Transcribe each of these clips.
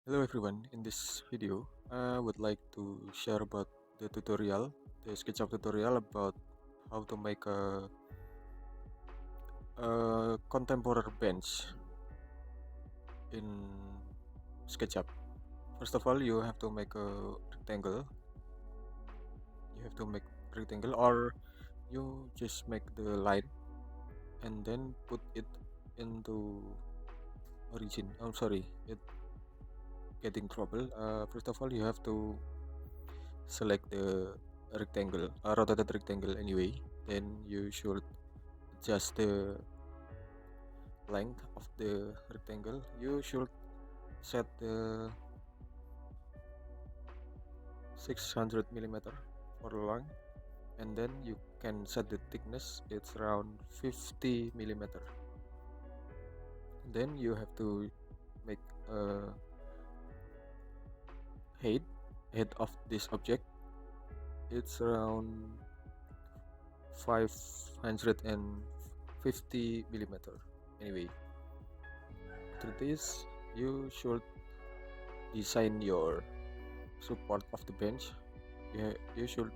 Hello everyone, in this video I would like to share about the Sketchup tutorial about how to make a contemporary bench in Sketchup. First of all, you have to make a rectangle. You have to make rectangle or you just make the line and then put it into origin. I'm sorry, it getting trouble. First of all, you have to select the rectangle, a rotated rectangle anyway. Then you should adjust the length of the rectangle. You should set the 600 millimeter for the long, and then you can set the thickness. It's around 50 millimeter. Then you have to make a head head of this object. It's around 550 millimeter anyway. After this, you should design your support of the bench. You should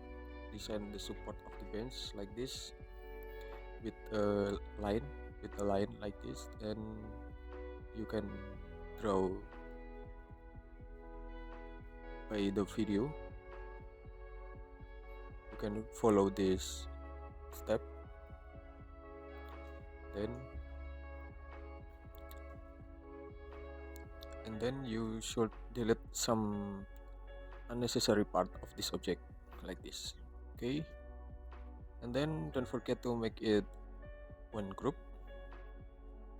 design the support of the bench like this with a line like this, and you can draw by the video. You can follow this step. Then you should delete some unnecessary part of this object like this. Okay, and then don't forget to make it one group.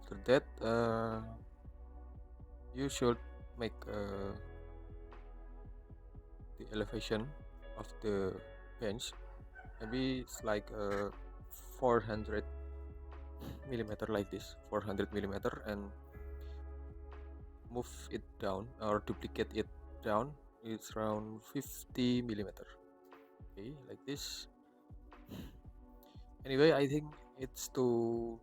After that, you should make the elevation of the bench. Maybe it's like 400 millimeter like this, 400 millimeter, and move it down or duplicate it down. It's around 50 millimeter. Okay, like this. Anyway, it's too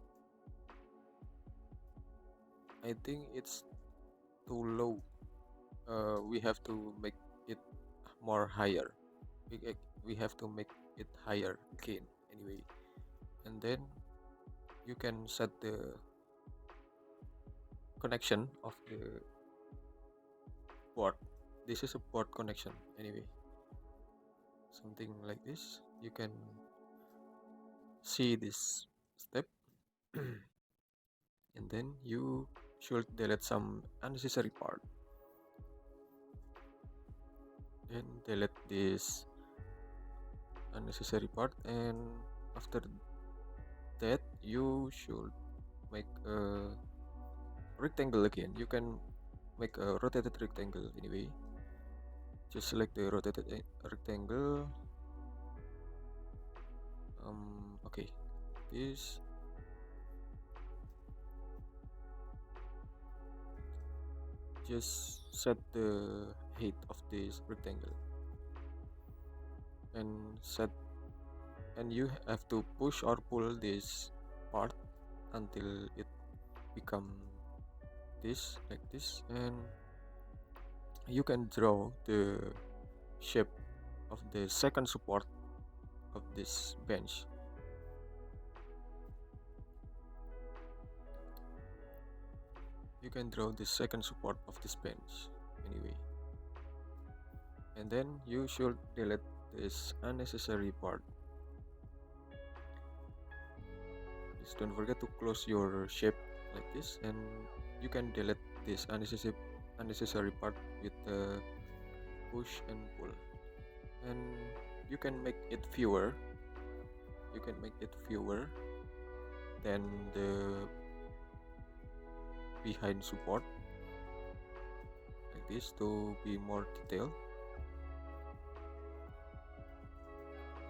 I think it's too low. We have to make it more higher. We have to make it higher again anyway. And then you can set the connection of the board. This is a board connection anyway. Something like this. You can see this step. And then you should delete some unnecessary part. Then delete this unnecessary part, and after that you should make a rectangle again. You can make a rotated rectangle anyway. Just select the rotated rectangle. Okay, this. Just set the height of this rectangle and set, and you have to push or pull this part until it become this like this, and you can draw the shape of the second support of this bench. You can draw the second support of this bench anyway, and then you should delete this unnecessary part. Just don't forget to close your shape like this, and you can delete this unnecessary part with the push and pull, and you can make it fewer. You can make it fewer than the behind support like this to be more detailed.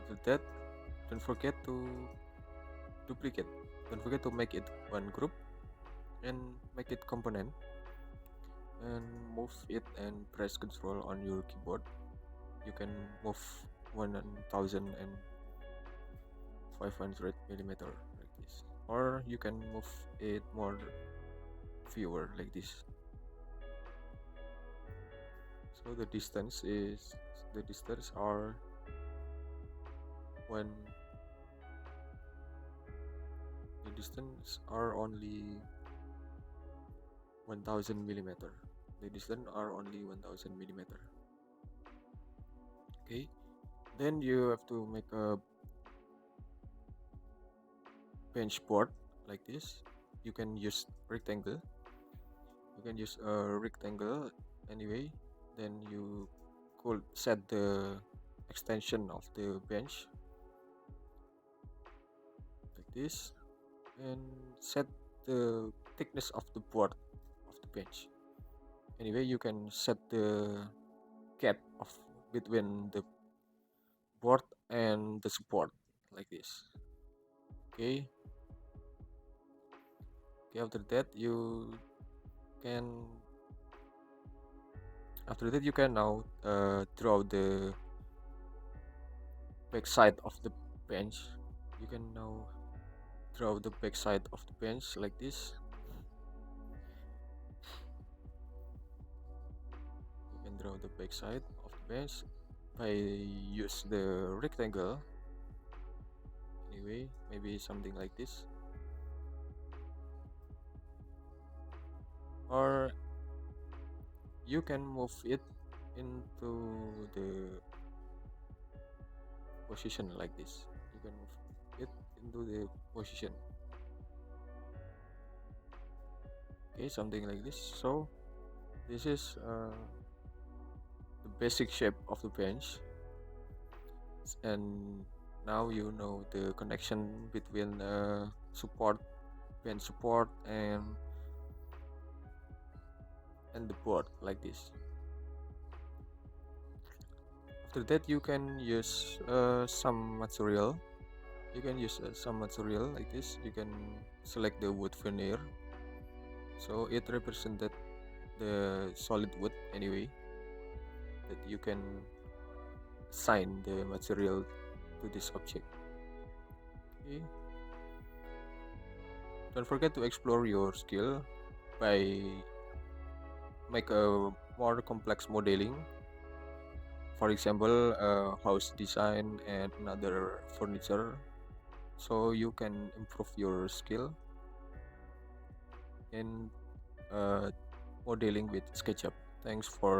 After that, don't forget to duplicate. Don't forget to make it one group and make it component, and move it and press Ctrl on your keyboard. You can move 1500 millimeter like this, or you can move it more fewer like this. So the distance are when the distance are only 1000 millimeter. The distance are only 1000 millimeter. Okay, then you have to make a bench board like this. You can use rectangle. You can use a rectangle anyway. Then you could set the extension of the bench like this, and set the thickness of the board of the bench. Anyway, you can set the gap of between the board and the support like this. Okay, after that can you can now draw the back side of the bench. You can now draw the back side of the bench like this. You can draw the back side of the bench by use the rectangle. Anyway, maybe something like this, or you can move it into the position like this. You can move it into the position. Okay, something like this. So this is the basic shape of the bench, and now you know the connection between support, bench support, and the board like this. After that, you can use some material. You can use some material like this. You can select the wood veneer, so it represented the solid wood anyway, that you can assign the material to this object. Okay, don't forget to explore your skill by make a more complex modeling, for example house design and another furniture, so you can improve your skill in modeling with SketchUp. Thanks for